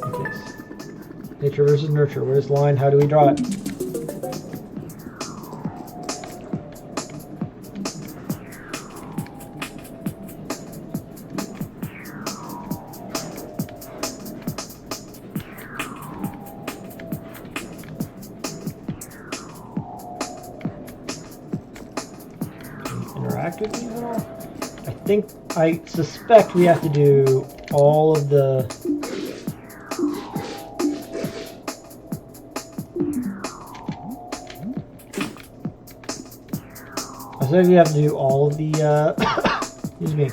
Okay. Nature versus nurture. Where's the line? How do we draw it? Interact with these at all? I suspect we have to do all of the... I suspect we have to do all of the, excuse me,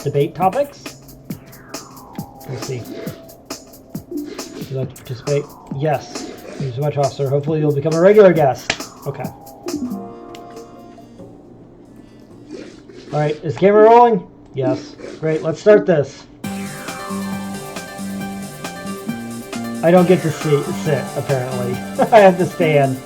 debate topics. Let's see. Would you like to participate? Yes. Thank you so much, officer. Hopefully you'll become a regular guest. Okay. Alright, is the camera rolling? Yes. Great, let's start this. I don't get to sit, apparently. I have to stand.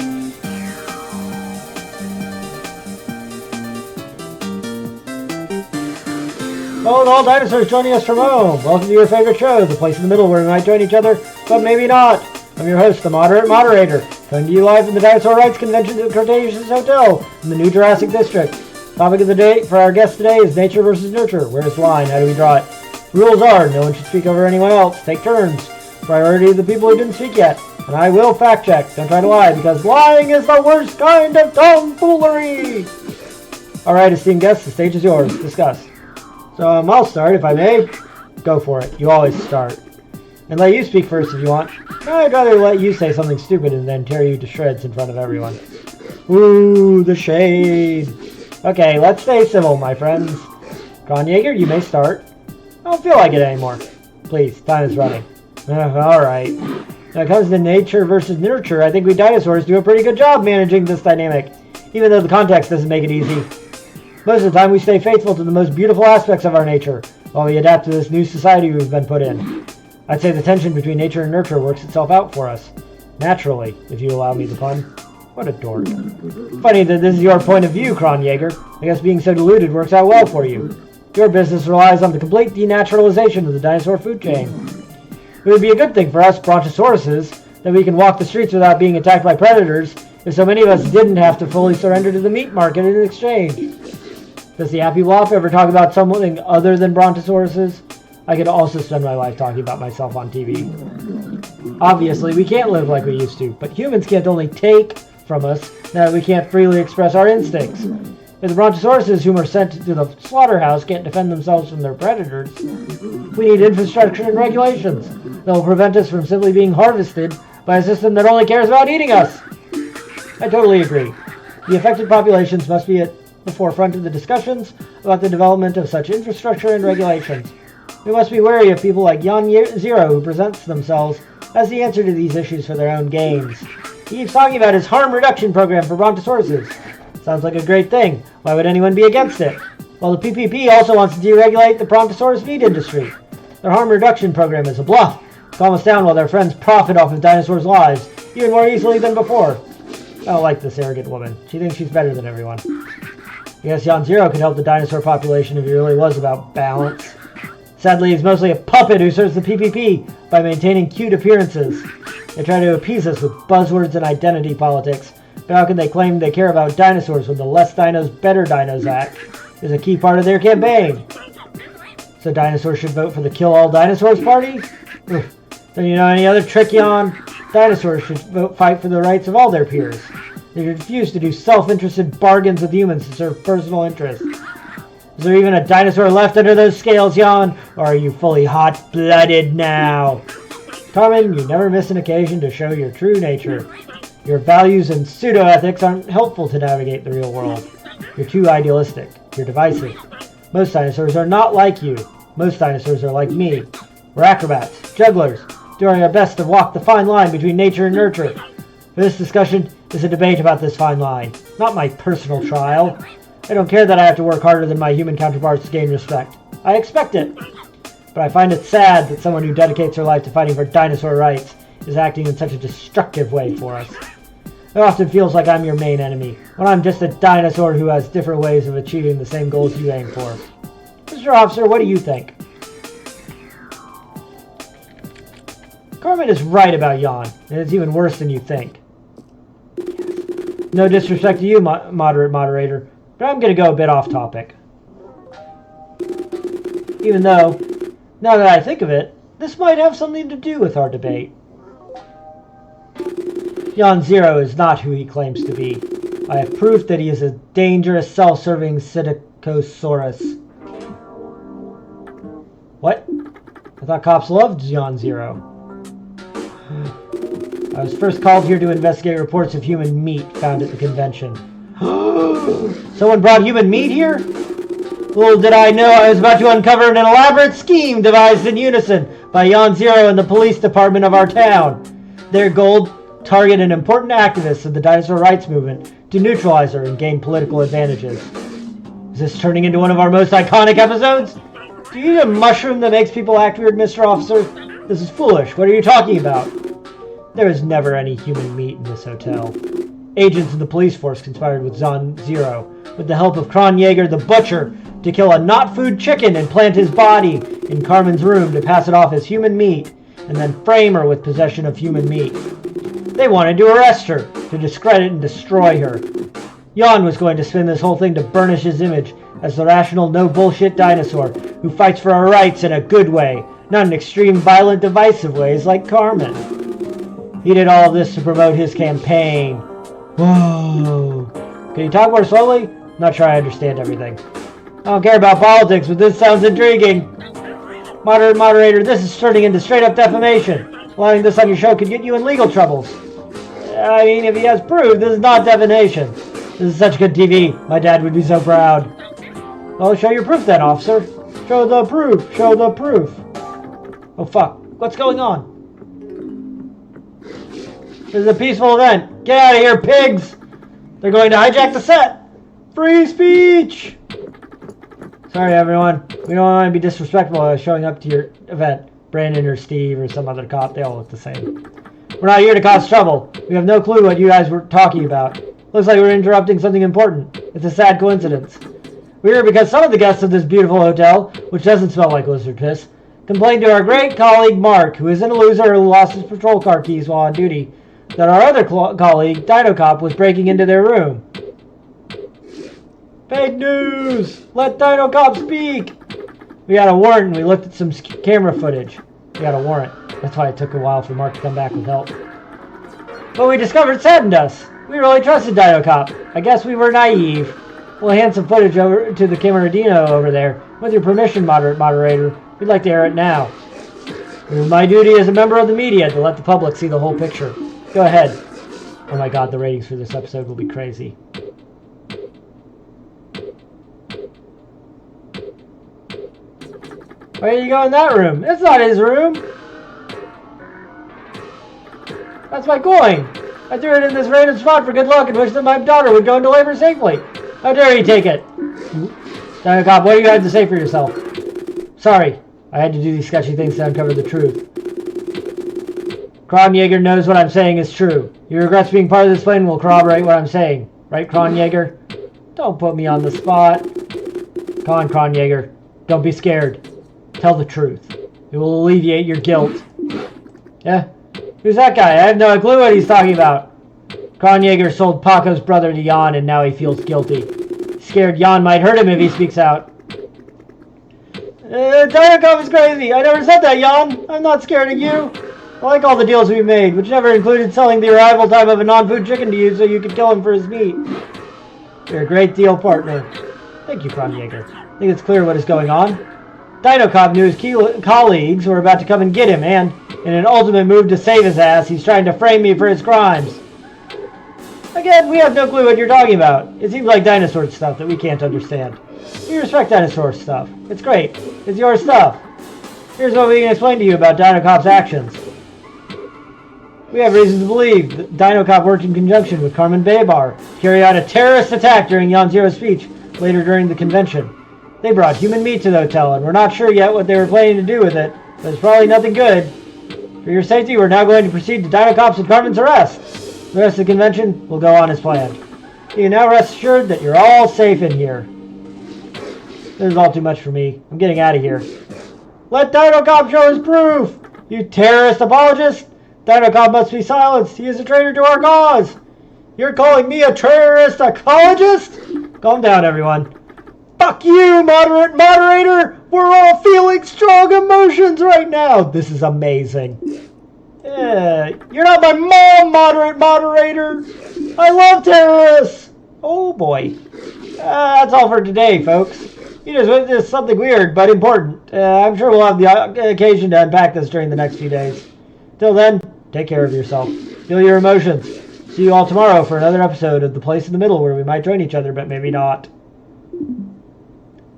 Oh, and all dinosaurs joining us from home. Welcome to your favorite show, the place in the middle where we might join each other, but maybe not. I'm your host, the moderate moderator, coming to you live from the Dinosaur Rights Convention at the Cretaceous Hotel in the New Jurassic District. Topic of the day for our guest today is nature versus nurture. Where's the line? How do we draw it? Rules are, no one should speak over anyone else. Take turns. Priority of the people who didn't speak yet. And I will fact check. Don't try to lie, because lying is the worst kind of tomfoolery. Alright, esteemed guests, the stage is yours. Discuss. So I'll start, if I may. Go for it. You always start. And let you speak first if you want. I'd rather let you say something stupid and then tear you to shreds in front of everyone. Ooh, the shade. Okay, let's stay civil, my friends. Kronjaeger, you may start. I don't feel like it anymore. Please, time is running. Alright. When it comes to nature versus nurture, I think we dinosaurs do a pretty good job managing this dynamic, even though the context doesn't make it easy. Most of the time we stay faithful to the most beautiful aspects of our nature, while we adapt to this new society we've been put in. I'd say the tension between nature and nurture works itself out for us. Naturally, if you allow me the pun. What a dork. Funny that this is your point of view, Kronjaeger. I guess being so deluded works out well for you. Your business relies on the complete denaturalization of the dinosaur food chain. It would be a good thing for us brontosauruses that we can walk the streets without being attacked by predators if so many of us didn't have to fully surrender to the meat market in exchange. Does the Happy Wop ever talk about something other than brontosauruses? I could also spend my life talking about myself on TV. Obviously, we can't live like we used to, but humans can't only take from us now that we can't freely express our instincts. If the brontosauruses whom are sent to the slaughterhouse can't defend themselves from their predators, we need infrastructure and regulations that will prevent us from simply being harvested by a system that only cares about eating us. I totally agree. The affected populations must be at the forefront of the discussions about the development of such infrastructure and regulations. We must be wary of people like Jan Zero, who presents themselves as the answer to these issues for their own gains. He keeps talking about his harm reduction program for brontosauruses. Sounds like a great thing. Why would anyone be against it? Well, the PPP also wants to deregulate the brontosaurus meat industry. Their harm reduction program is a bluff. Calm us down while their friends profit off of dinosaurs' lives, even more easily than before. I don't like this arrogant woman. She thinks she's better than everyone. I guess Jan Zero could help the dinosaur population if he really was about balance. Sadly, he's mostly a puppet who serves the PPP by maintaining cute appearances. They try to appease us with buzzwords and identity politics, but how can they claim they care about dinosaurs when the Less Dinos, Better Dinos Act is a key part of their campaign? So dinosaurs should vote for the Kill All Dinosaurs party? Then you know any other trick, Jan? Dinosaurs should fight for the rights of all their peers. They refuse to do self-interested bargains with humans to serve personal interests. Is there even a dinosaur left under those scales, Jan? Or are you fully hot-blooded now? Carmen, you never miss an occasion to show your true nature. Your values and pseudo-ethics aren't helpful to navigate the real world. You're too idealistic. You're divisive. Most dinosaurs are not like you. Most dinosaurs are like me. We're acrobats, jugglers, doing our best to walk the fine line between nature and nurture. This discussion is a debate about this fine line, not my personal trial. I don't care that I have to work harder than my human counterparts to gain respect. I expect it. But I find it sad that someone who dedicates her life to fighting for dinosaur rights is acting in such a destructive way for us. It often feels like I'm your main enemy, when I'm just a dinosaur who has different ways of achieving the same goals you aim for. Mr. Officer, what do you think? Carmen is right about Jan, and it's even worse than you think. No disrespect to you, moderator, but I'm going to go a bit off topic. Even though, now that I think of it, this might have something to do with our debate. Jan Zero is not who he claims to be. I have proof that he is a dangerous, self-serving Psittacosaurus. What? I thought cops loved Jan Zero. I was first called here to investigate reports of human meat found at the convention. Someone brought human meat here? Little did I know I was about to uncover an elaborate scheme devised in unison by Jan Zero and the police department of our town. Their goal: target an important activist of the dinosaur rights movement to neutralize her and gain political advantages. Is this turning into one of our most iconic episodes? Do you eat a mushroom that makes people act weird, Mr. Officer? This is foolish. What are you talking about? There is never any human meat in this hotel. Agents of the police force conspired with Jan Zero, with the help of Kronjäger the Butcher, to kill a not-food chicken and plant his body in Carmen's room to pass it off as human meat, and then frame her with possession of human meat. They wanted to arrest her, to discredit and destroy her. Jan was going to spin this whole thing to burnish his image as the rational, no-bullshit dinosaur who fights for our rights in a good way, not in extreme, violent, divisive ways like Carmen. He did all of this to promote his campaign. Whoa. Can you talk more slowly? I'm not sure I understand everything. I don't care about politics, but this sounds intriguing. Moderator, this is turning into straight-up defamation. Allowing this on your show could get you in legal troubles. I mean, if he has proof, this is not defamation. This is such good TV. My dad would be so proud. Well, show your proof then, officer. Show the proof. Show the proof. Oh, fuck. What's going on? This is a peaceful event. Get out of here, pigs! They're going to hijack the set. Free speech! Sorry, everyone. We don't want to be disrespectful by showing up to your event. Brandon or Steve or some other cop, they all look the same. We're not here to cause trouble. We have no clue what you guys were talking about. Looks like we're interrupting something important. It's a sad coincidence. We're here because some of the guests of this beautiful hotel, which doesn't smell like lizard piss, complained to our great colleague Mark, who isn't a loser who lost his patrol car keys while on duty, that our other colleague, Dinocop, was breaking into their room. Fake news! Let Dinocop speak! We got a warrant and we looked at some camera footage. We got a warrant. That's why it took a while for Mark to come back with help. What we discovered saddened us. We really trusted Dinocop. I guess we were naive. We'll hand some footage over to the Cameradino over there. With your permission, moderator, we'd like to air it now. It was my duty as a member of the media to let the public see the whole picture. Go ahead. Oh my god, the ratings for this episode will be crazy. Why did you go in that room? It's not his room. That's my coin. I threw it in this random spot for good luck and wished that my daughter would go into labor safely. How dare you take it? Dinocop, what do you have to say for yourself? Sorry, I had to do these sketchy things to uncover the truth. Kronjäger knows what I'm saying is true. He regrets being part of this plan and will corroborate what I'm saying. Right, Kronjäger? Don't put me on the spot. Come on, Kronjäger. Don't be scared. Tell the truth. It will alleviate your guilt. Yeah? Who's that guy? I have no clue what he's talking about. Kronjäger sold Paco's brother to Jan and now he feels guilty. He's scared Jan might hurt him if he speaks out. Dinocop is crazy. I never said that, Jan. I'm not scared of you. I like all the deals we made, which never included selling the arrival time of a non-food chicken to you so you could kill him for his meat. You're a great deal partner. Thank you, Kronjäger. I think it's clear what is going on. Dinocop knew his colleagues were about to come and get him, and, in an ultimate move to save his ass, he's trying to frame me for his crimes. Again, we have no clue what you're talking about. It seems like dinosaur stuff that we can't understand. We respect dinosaur stuff. It's great. It's your stuff. Here's what we can explain to you about Dinocop's actions. We have reason to believe that Dinocop worked in conjunction with Carmen Baybar to carry out a terrorist attack during Jan Zero's speech later during the convention. They brought human meat to the hotel, and we're not sure yet what they were planning to do with it, but it's probably nothing good. For your safety, we're now going to proceed to Dinocop's and Carmen's arrest. The rest of the convention will go on as planned. You can now rest assured that you're all safe in here. This is all too much for me. I'm getting out of here. Let Dinocop show his proof! You terrorist apologist! Dinocop must be silenced. He is a traitor to our cause. You're calling me a terrorist apologist? Calm down, everyone. Fuck you, moderator! We're all feeling strong emotions right now. This is amazing. You're not my mom, moderator. I love terrorists. Oh boy. That's all for today, folks. You just witnessed something weird but important. I'm sure we'll have the occasion to unpack this during the next few days. Till then, take care of yourself. Feel your emotions. See you all tomorrow for another episode of The Place in the Middle, where we might join each other, but maybe not.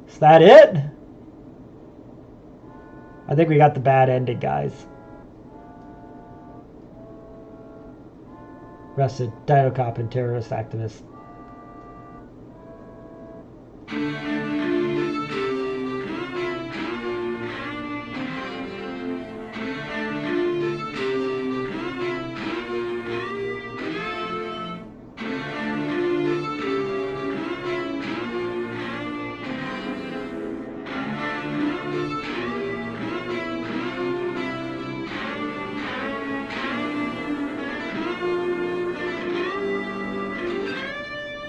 Is that it? I think we got the bad ending, guys. Arrested Dinocop and terrorist activist.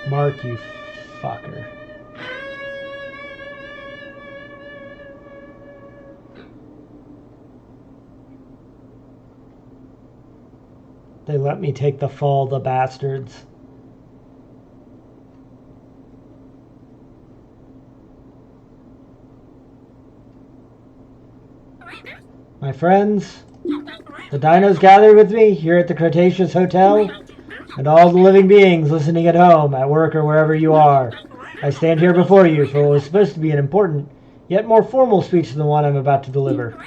Mark, you fucker. They let me take the fall, the bastards. My friends, the dinos gathered with me here at the Cretaceous Hotel, and all the living beings listening at home, at work, or wherever you are. I stand here before you for what was supposed to be an important, yet more formal speech than the one I'm about to deliver.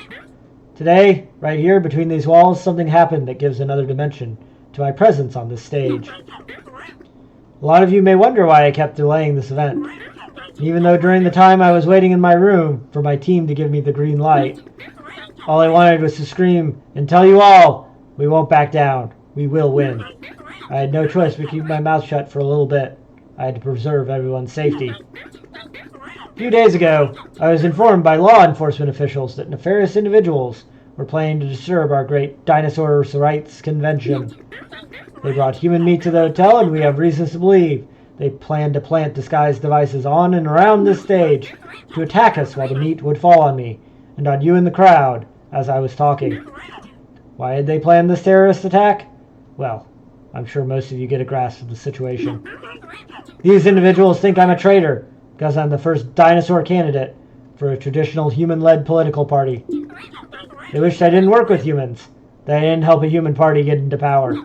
Today, right here between these walls, something happened that gives another dimension to my presence on this stage. A lot of you may wonder why I kept delaying this event. Even though during the time I was waiting in my room for my team to give me the green light, all I wanted was to scream and tell you all, we won't back down. We will win. I had no choice but keep my mouth shut for a little bit. I had to preserve everyone's safety. A few days ago, I was informed by law enforcement officials that nefarious individuals were planning to disturb our great dinosaur rights convention. They brought human meat to the hotel, and we have reasons to believe they planned to plant disguised devices on and around this stage to attack us while the meat would fall on me and on you in the crowd as I was talking. Why had they planned this terrorist attack? Well, I'm sure most of you get a grasp of the situation. These individuals think I'm a traitor because I'm the first dinosaur candidate for a traditional human-led political party. They wished I didn't work with humans, that I didn't help a human party get into power.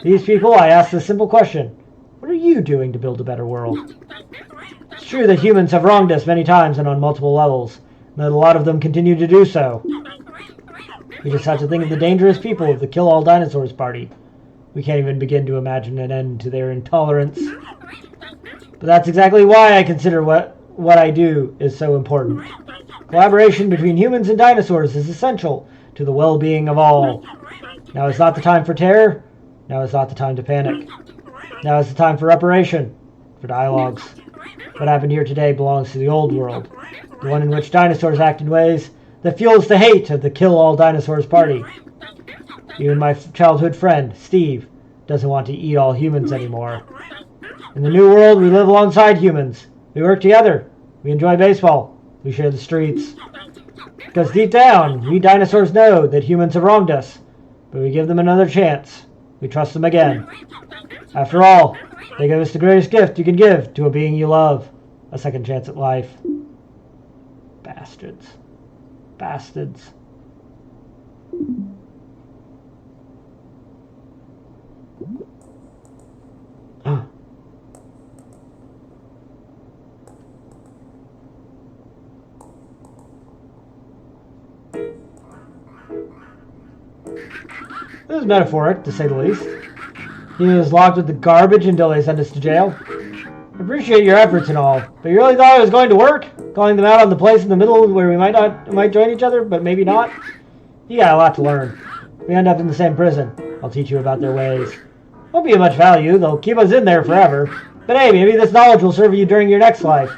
These people, I asked this simple question: what are you doing to build a better world? It's true that humans have wronged us many times and on multiple levels, and that a lot of them continue to do so. We just have to think of the dangerous people of the Kill All Dinosaurs party. We can't even begin to imagine an end to their intolerance. But that's exactly why I consider what I do is so important. Collaboration between humans and dinosaurs is essential to the well-being of all. Now is not the time for terror. Now is not the time to panic. Now is the time for reparation, for dialogues. What happened here today belongs to the old world, the one in which dinosaurs act in ways that fuels the hate of the Kill All Dinosaurs party. Even my childhood friend, Steve, doesn't want to eat all humans anymore. In the new world, we live alongside humans. We work together. We enjoy baseball. We share the streets. Because deep down, we dinosaurs know that humans have wronged us, but we give them another chance. We trust them again. After all, they give us the greatest gift you can give to a being you love: a second chance at life. Bastards. Bastards. This is metaphoric, to say the least. He was locked with the garbage until they sent us to jail. I appreciate your efforts and all, but you really thought I was going to work? Calling them out on the place in the middle where we might join each other, but maybe not? You got a lot to learn. We end up in the same prison. I'll teach you about their ways. Won't be of much value, they'll keep us in there forever. But hey, maybe this knowledge will serve you during your next life.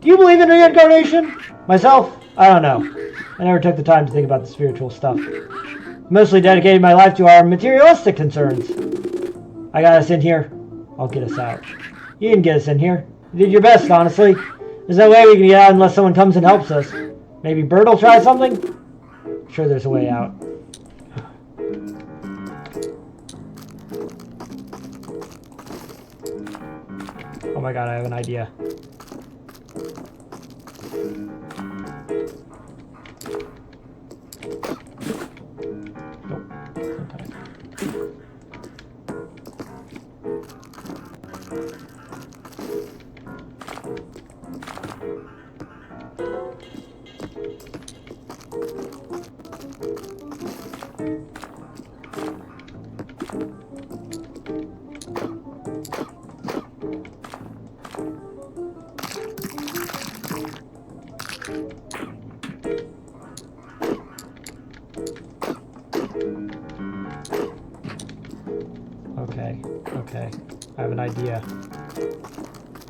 Do you believe in reincarnation? Myself? I don't know. I never took the time to think about the spiritual stuff. Mostly dedicated my life to our materialistic concerns. I got us in here. I'll get us out. You didn't get us in here. You did your best, honestly. There's no way we can get out unless someone comes and helps us. Maybe Bert will try something? I'm sure there's a way out. Oh my god, I have an idea. Nope. Okay. Okay, I have an idea.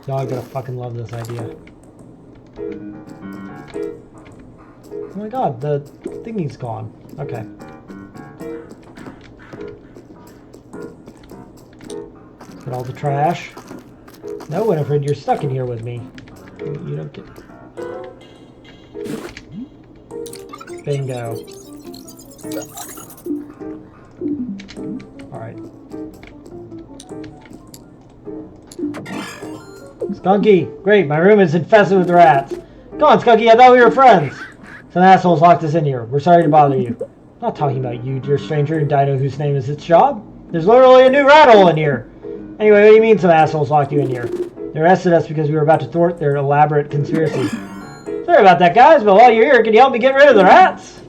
Y'all are gonna fucking love this idea. Oh my god, the thingy's gone. Okay. Get all the trash. No, Winifred, you're stuck in here with me. You don't get... Bingo. Alright. Skunky! Great, my room is infested with rats. Come on, Skunky, I thought we were friends. Some assholes locked us in here. We're sorry to bother you. I'm not talking about you, dear stranger, and Dino whose name is its job. There's literally a new rat hole in here. Anyway, what do you mean some assholes locked you in here? They arrested us because we were about to thwart their elaborate conspiracy. Sorry about that, guys, but while you're here, can you help me get rid of the rats?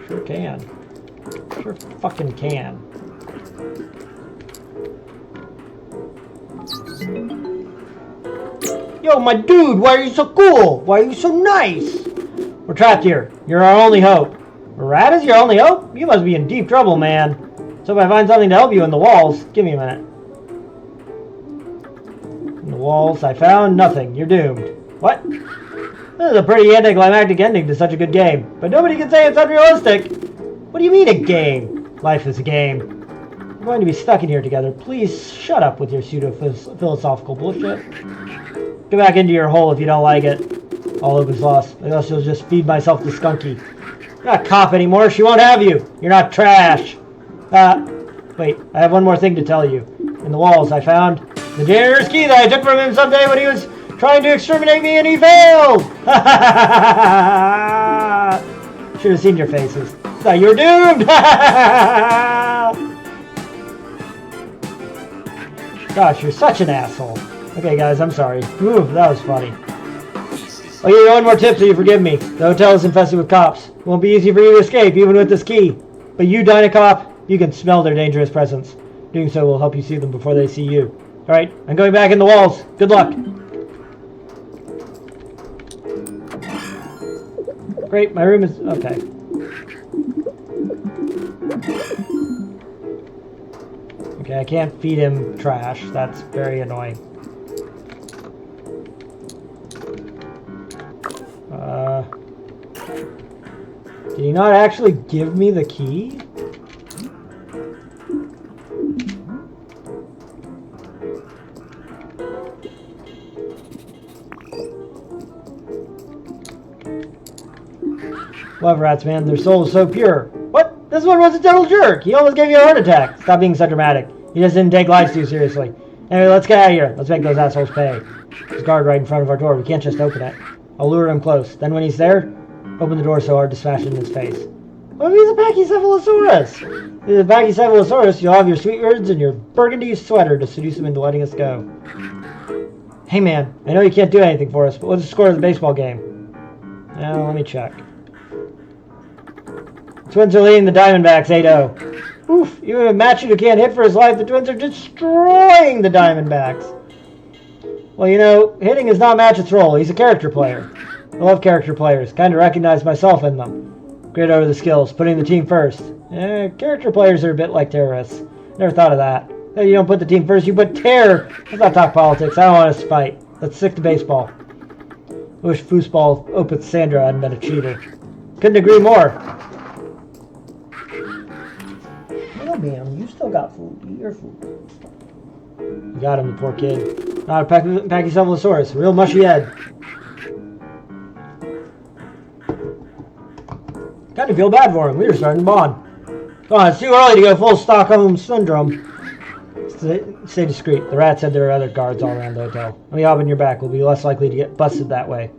Sure can. Sure fucking can. Yo, my dude, why are you so cool? Why are you so nice? We're trapped here. You're our only hope. A rat is your only hope? You must be in deep trouble, man. So if I find something to help you in the walls, give me a minute. In the walls, I found nothing. You're doomed. What? This is a pretty anticlimactic ending to such a good game. But nobody can say it's unrealistic. What do you mean a game? Life is a game. We're going to be stuck in here together. Please shut up with your pseudo-philosophical bullshit. Go back into your hole if you don't like it. All hope is lost. I guess I'll just feed myself to Skunky. You're not a cop anymore. She won't have you. You're not trash. Wait. I have one more thing to tell you. In the walls, I found the janitor's key that I took from him someday when he was trying to exterminate me and he failed. Should have seen your faces. Thought you were doomed. Gosh, you're such an asshole. Okay, guys, I'm sorry. Ooh, that was funny. I'll give you one more tip so you forgive me. The hotel is infested with cops. It won't be easy for you to escape, even with this key. But you, Dinocop, you can smell their dangerous presence. Doing so will help you see them before they see you. Alright, I'm going back in the walls. Good luck. Great, my room is... okay. Okay, I can't feed him trash. That's very annoying. Did he not actually give me the key? Love rats, man. Their soul is so pure. What? This one was a total jerk. He almost gave you a heart attack. Stop being so dramatic. He just didn't take life too seriously. Anyway, let's get out of here. Let's make those assholes pay. There's a guard right in front of our door. We can't just open it. I'll lure him close. Then when he's there, open the door so hard to smash it in his face. What if he's a Pachycephalosaurus? If he's a Pachycephalosaurus, you'll have your sweet words and your burgundy sweater to seduce him into letting us go. Hey man, I know you can't do anything for us, but what's the score of the baseball game? Now, let me check. Twins are leading the Diamondbacks 8-0. Oof, even with Matthew who can't hit for his life, the Twins are destroying the Diamondbacks. Well, you know, hitting is not Matchett's role. He's a character player. I love character players. Kind of recognize myself in them. Great over the skills. Putting the team first. Character players are a bit like terrorists. Never thought of that. You don't put the team first, you put terror. Let's not talk politics. I don't want us to fight. Let's stick to baseball. I wish foosball Opeth Sandra hadn't been a cheater. Couldn't agree more. No, ma'am, you still got food. Eat your food. You got him, the poor kid. Not a Pachycephalosaurus. Real mushy head. Kind of feel bad for him. We were starting to bond. Come on, it's too early to go full Stockholm Syndrome. Stay discreet. The rat said there are other guards all around the hotel. Let me hop on your back. We'll be less likely to get busted that way.